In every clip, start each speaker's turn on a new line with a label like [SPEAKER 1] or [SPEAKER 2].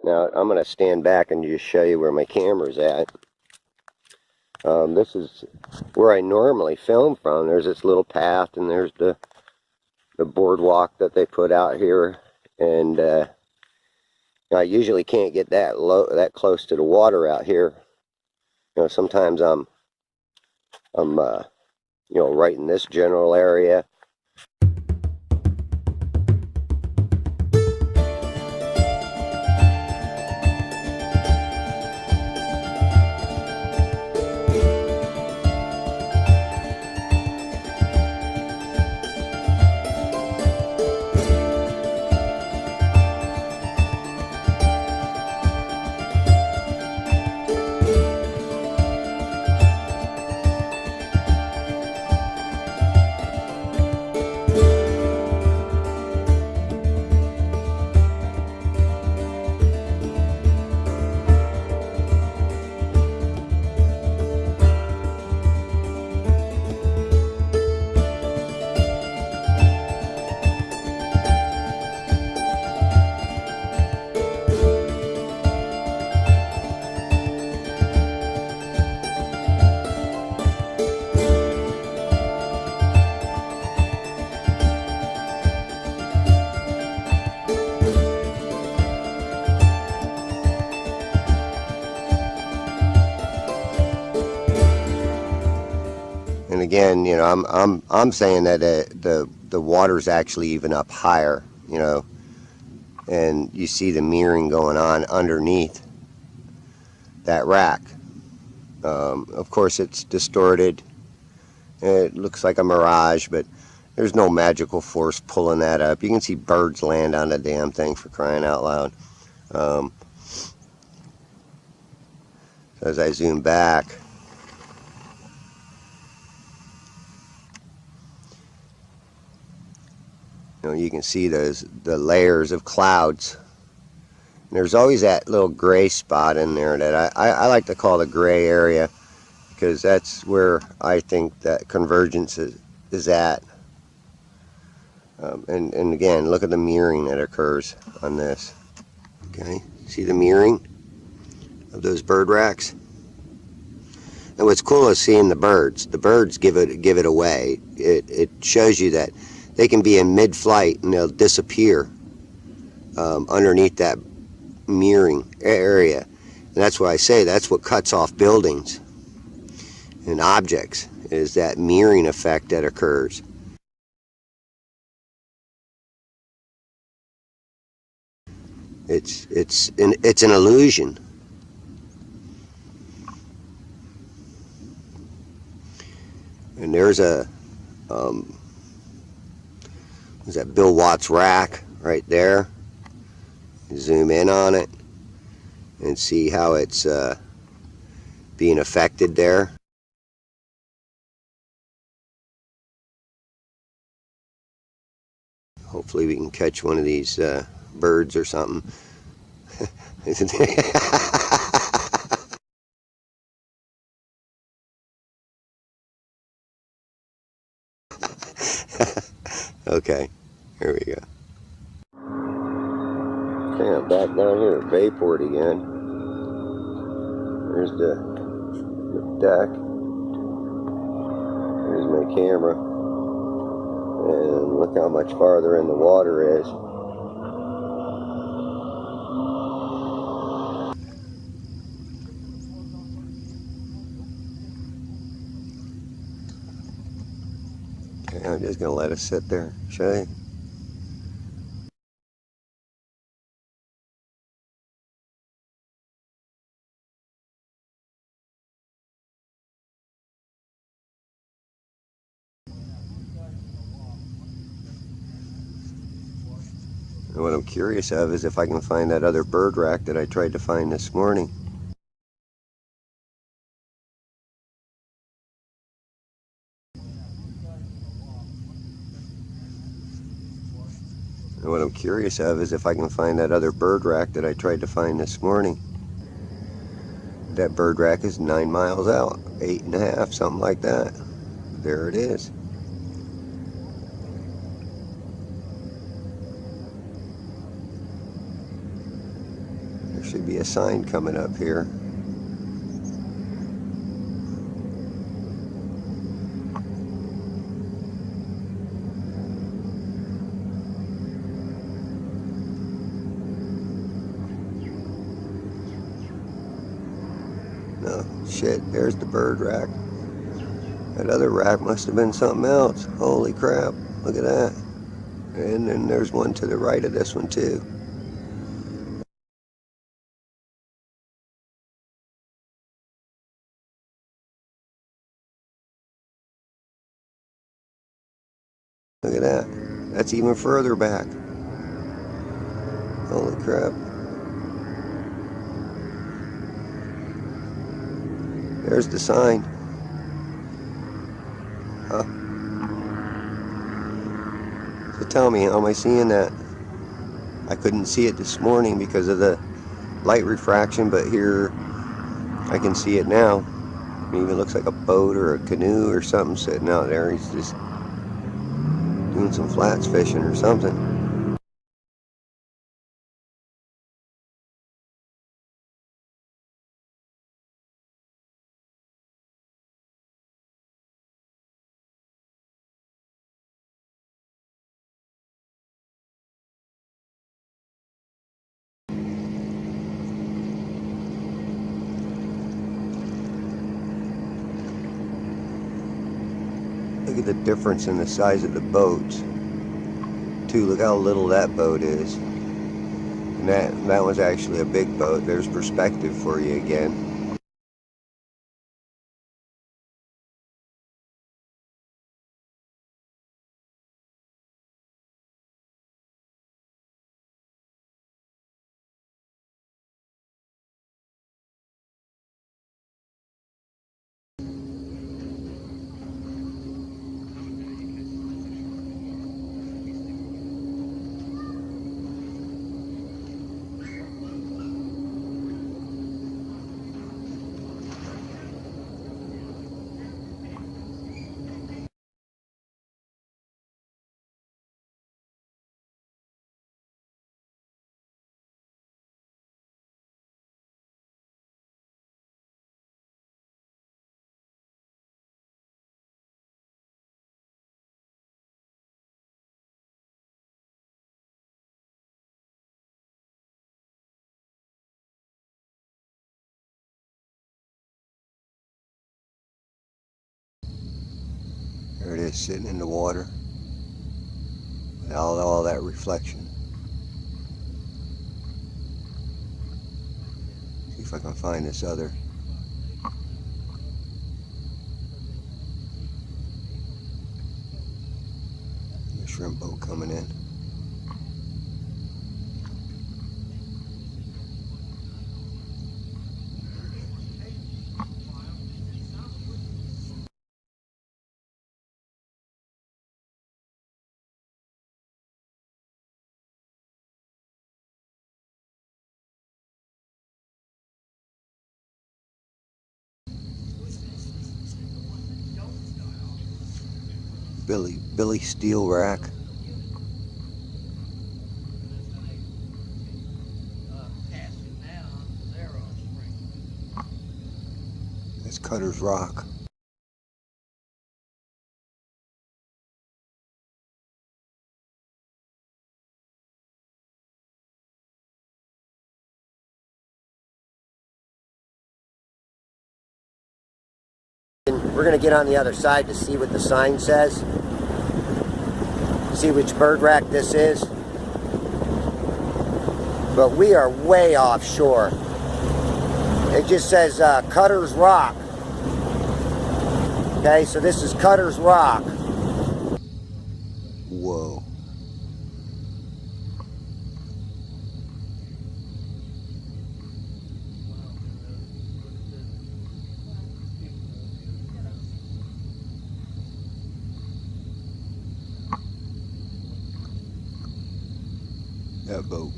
[SPEAKER 1] Now I'm going to stand back and just show you where my camera's at. This is where I normally film from. There's this little path, and there's the boardwalk that they put out here, and I usually can't get that close to the water out here. Sometimes I'm right in this general area. And again, I'm saying that the water's actually even up higher, and you see the mirroring going on underneath that rack. Of course, it's distorted. It looks like a mirage, but there's no magical force pulling that up. You can see birds land on the damn thing, for crying out loud. As I zoom back, you can see the layers of clouds. And there's always that little gray spot in there that I like to call the gray area, because that's where I think that convergence is at. And again, look at the mirroring that occurs on this. Okay, see the mirroring of those bird racks? And what's cool is seeing the birds. The birds give it away. It shows you that they can be in mid-flight and they'll disappear underneath that mirroring area. And that's why I say that's what cuts off buildings and objects, is that mirroring effect that occurs. It's an illusion. And there's that Bill Watts rack right there. Zoom in on it and see how it's being affected there. Hopefully we can catch one of these birds or something. Okay, here we go. Okay, I'm back down here at Bayport again. There's the deck. Here's my camera. And look how much farther in the water is. Okay, I'm just going to let it sit there. Show you. And what I'm curious of is if I can find that other bird rack that I tried to find this morning. And what I'm curious of is if I can find that other bird rack that I tried to find this morning. That bird rack is 9 miles out, 8.5, something like that. There it is. There should be a sign coming up here. No, shit, there's the bird rack. That other rack must have been something else. Holy crap, look at that. And then there's one to the right of this one too. Look at that. That's even further back. Holy crap. There's the sign. Huh. So tell me, how am I seeing that? I couldn't see it this morning because of the light refraction, but here I can see it now. It even looks like a boat or a canoe or something sitting out there. He's just doing some flats fishing or something. Look at the difference in the size of the boats. Too, look how little that boat is. And that was actually a big boat. There's perspective for you again. There it is, sitting in the water. All that reflection. See if I can find this other. The shrimp boat coming in. Billy steel rack. That's Cutter's Rock. We're going to get on the other side to see what the sign says. See which bird rack this is. But we are way offshore. It just says Cutter's Rock. Okay, so this is Cutter's Rock. Whoa. That boat.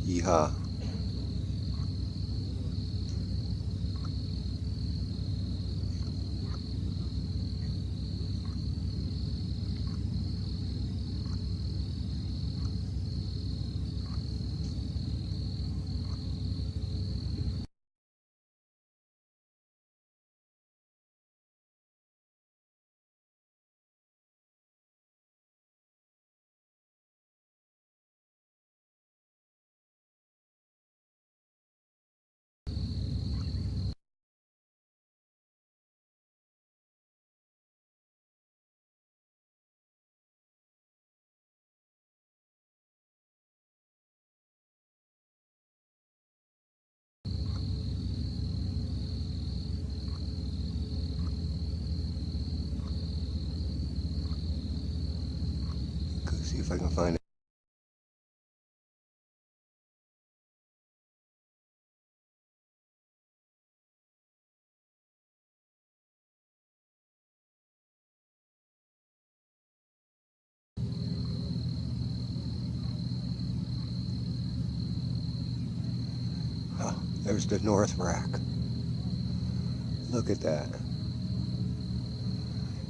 [SPEAKER 1] Yeehaw. if I can find it. Oh, there's the north rack. Look at that.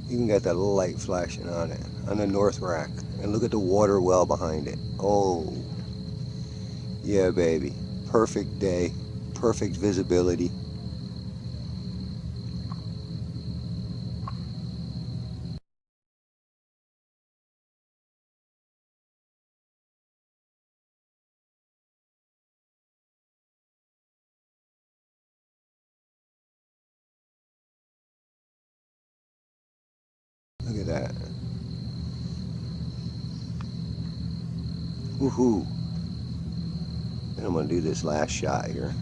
[SPEAKER 1] You can get that little light flashing on it, on the north rack. And look at the water well behind it. Oh, yeah, baby. Perfect day, perfect visibility. Look at that. Woohoo. And I'm going to do this last shot here.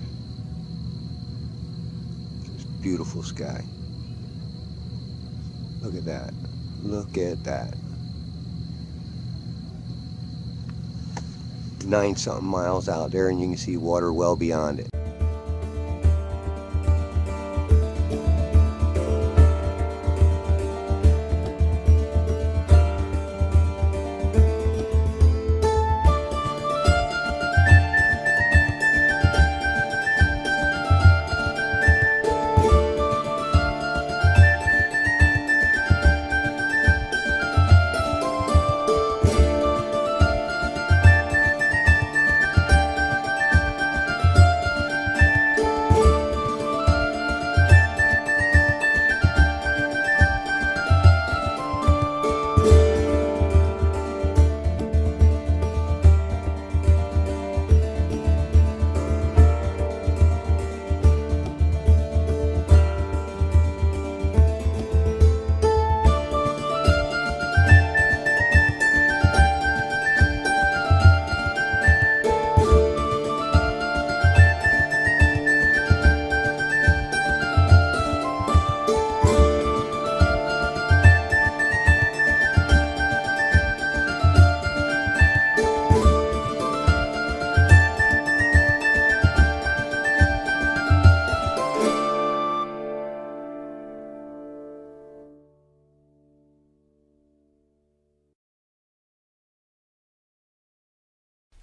[SPEAKER 1] This beautiful sky. Look at that. Look at that. 9-something miles out there, and you can see water well beyond it.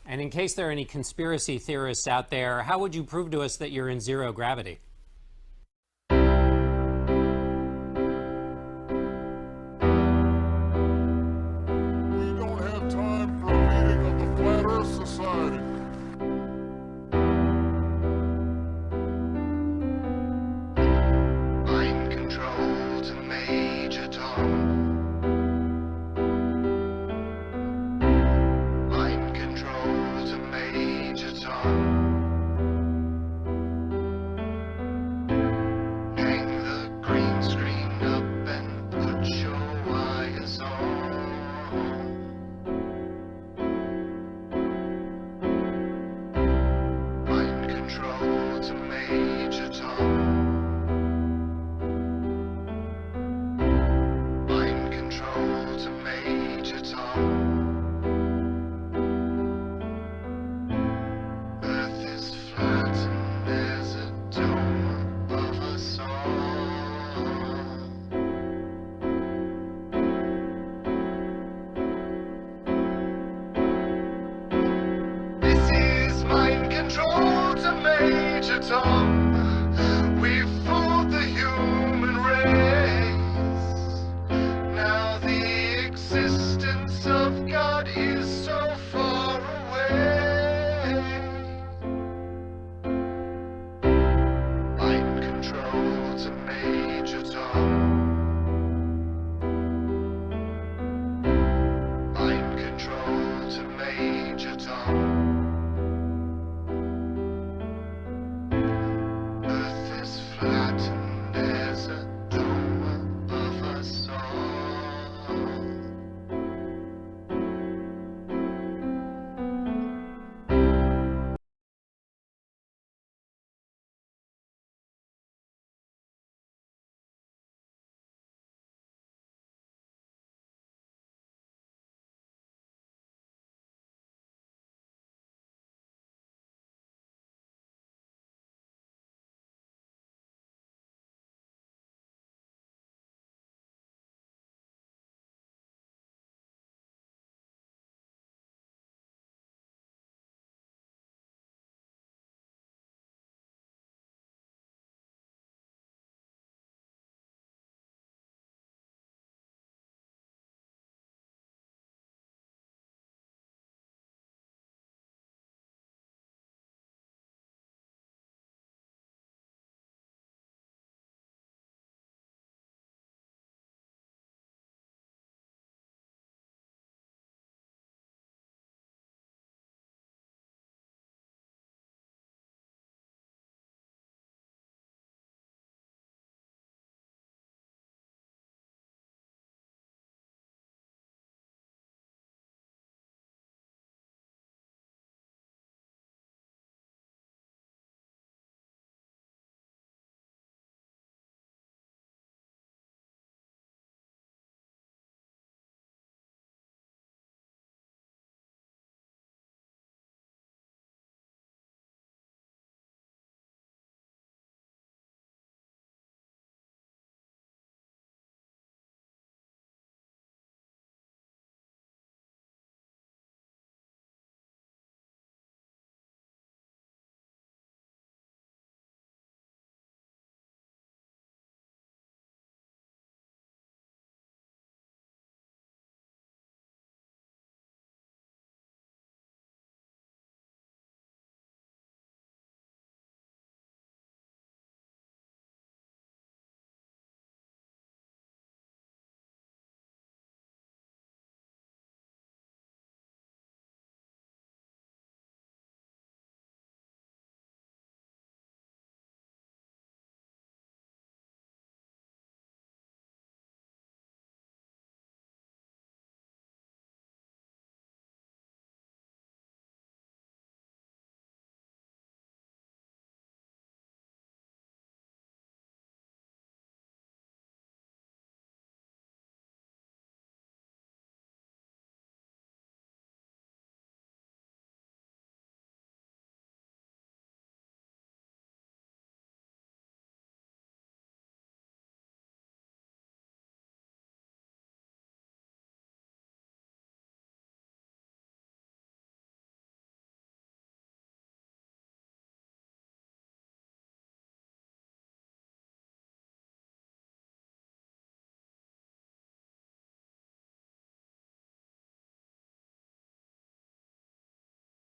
[SPEAKER 2] And in case there are any conspiracy theorists out there, how would you prove to us that you're in zero gravity?